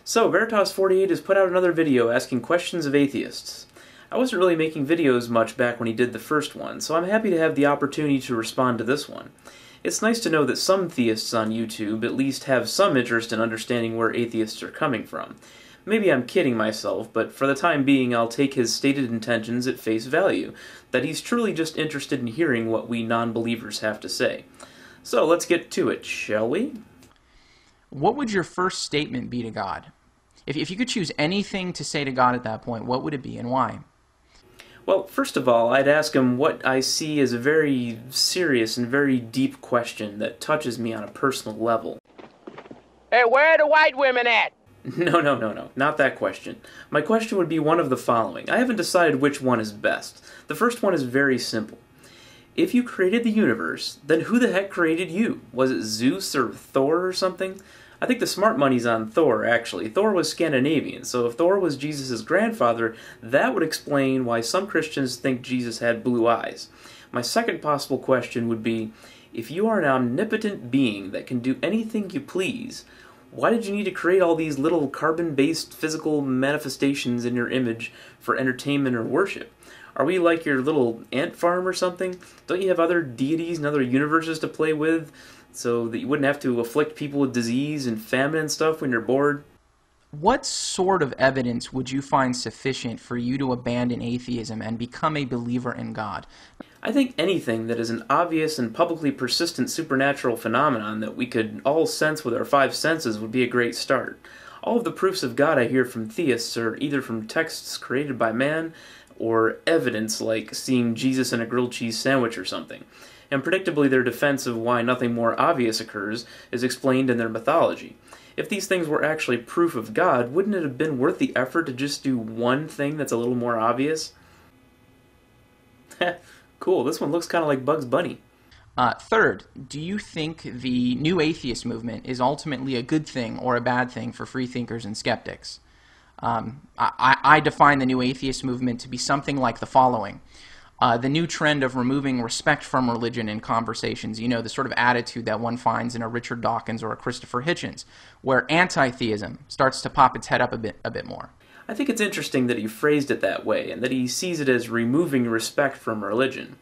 So, Veritas48 has put out another video asking questions of atheists. I wasn't really making videos much back when he did the first one, so I'm happy to have the opportunity to respond to this one. It's nice to know that some theists on YouTube at least have some interest in understanding where atheists are coming from. Maybe I'm kidding myself, but for the time being I'll take his stated intentions at face value, that he's truly just interested in hearing what we non-believers have to say. So let's get to it, shall we? What would your first statement be to God? If you could choose anything to say to God at that point, what would it be and why? Well, first of all, I'd ask him what I see as a very serious and very deep question that touches me on a personal level. Hey, where are the white women at? No, not that question. My question would be one of the following. I haven't decided which one is best. The first one is very simple. If you created the universe, then who the heck created you? Was it Zeus or Thor or something? I think the smart money's on Thor, actually. Thor was Scandinavian, so if Thor was Jesus' grandfather, that would explain why some Christians think Jesus had blue eyes. My second possible question would be, if you are an omnipotent being that can do anything you please, why did you need to create all these little carbon-based physical manifestations in your image for entertainment or worship? Are we like your little ant farm or something? Don't you have other deities and other universes to play with, so that you wouldn't have to afflict people with disease and famine and stuff when you're bored? What sort of evidence would you find sufficient for you to abandon atheism and become a believer in God? I think anything that is an obvious and publicly persistent supernatural phenomenon that we could all sense with our five senses would be a great start. All of the proofs of God I hear from theists are either from texts created by man, or evidence like seeing Jesus in a grilled cheese sandwich or something. And predictably their defense of why nothing more obvious occurs is explained in their mythology. If these things were actually proof of God, wouldn't it have been worth the effort to just do one thing that's a little more obvious? Cool, this one looks kind of like Bugs Bunny. Third, do you think the new atheist movement is ultimately a good thing or a bad thing for free thinkers and skeptics? I define the new atheist movement to be something like the following. The new trend of removing respect from religion in conversations, you know, the sort of attitude that one finds in a Richard Dawkins or a Christopher Hitchens, where anti-theism starts to pop its head up a bit more. I think it's interesting that he phrased it that way, and that he sees it as removing respect from religion.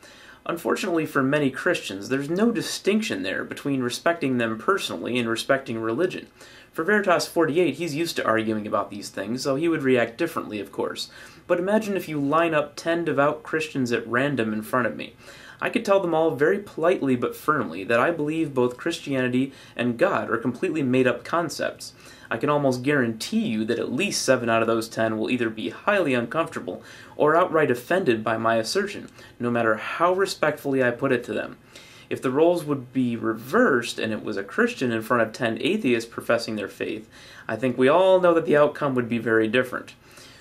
Unfortunately for many Christians, there's no distinction there between respecting them personally and respecting religion. For Veritas48, he's used to arguing about these things, so he would react differently, of course. But imagine if you line up 10 devout Christians at random in front of me. I could tell them all very politely but firmly that I believe both Christianity and God are completely made-up concepts. I can almost guarantee you that at least 7 out of those 10 will either be highly uncomfortable or outright offended by my assertion, no matter how respectfully I put it to them. If the roles would be reversed and it was a Christian in front of 10 atheists professing their faith, I think we all know that the outcome would be very different.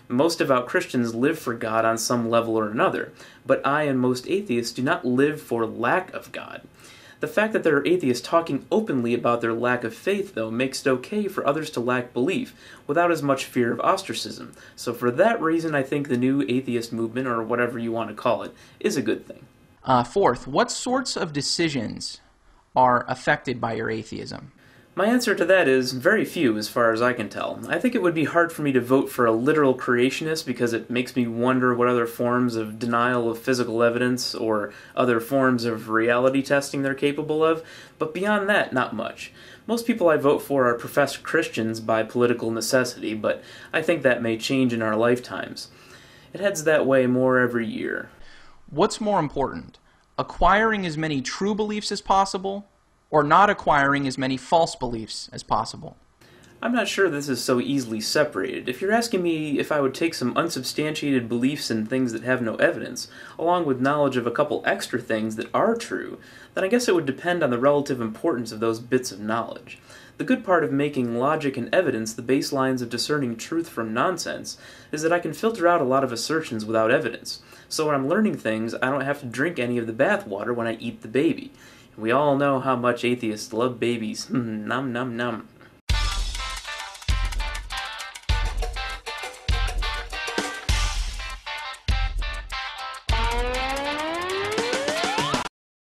Most devout Christians live for God on some level or another, but I and most atheists do not live for lack of God. The fact that there are atheists talking openly about their lack of faith, though, makes it okay for others to lack belief, without as much fear of ostracism. So for that reason, I think the new atheist movement, or whatever you want to call it, is a good thing. Fourth, what sorts of decisions are affected by your atheism? My answer to that is very few, as far as I can tell. I think it would be hard for me to vote for a literal creationist because it makes me wonder what other forms of denial of physical evidence or other forms of reality testing they're capable of, but beyond that, not much. Most people I vote for are professed Christians by political necessity, but I think that may change in our lifetimes. It heads that way more every year. What's more important, acquiring as many true beliefs as possible, or not acquiring as many false beliefs as possible? I'm not sure this is so easily separated. If you're asking me if I would take some unsubstantiated beliefs and things that have no evidence, along with knowledge of a couple extra things that are true, then I guess it would depend on the relative importance of those bits of knowledge. The good part of making logic and evidence the baselines of discerning truth from nonsense is that I can filter out a lot of assertions without evidence. So when I'm learning things, I don't have to drink any of the bathwater when I eat the baby. We all know how much atheists love babies. Nom nom nom.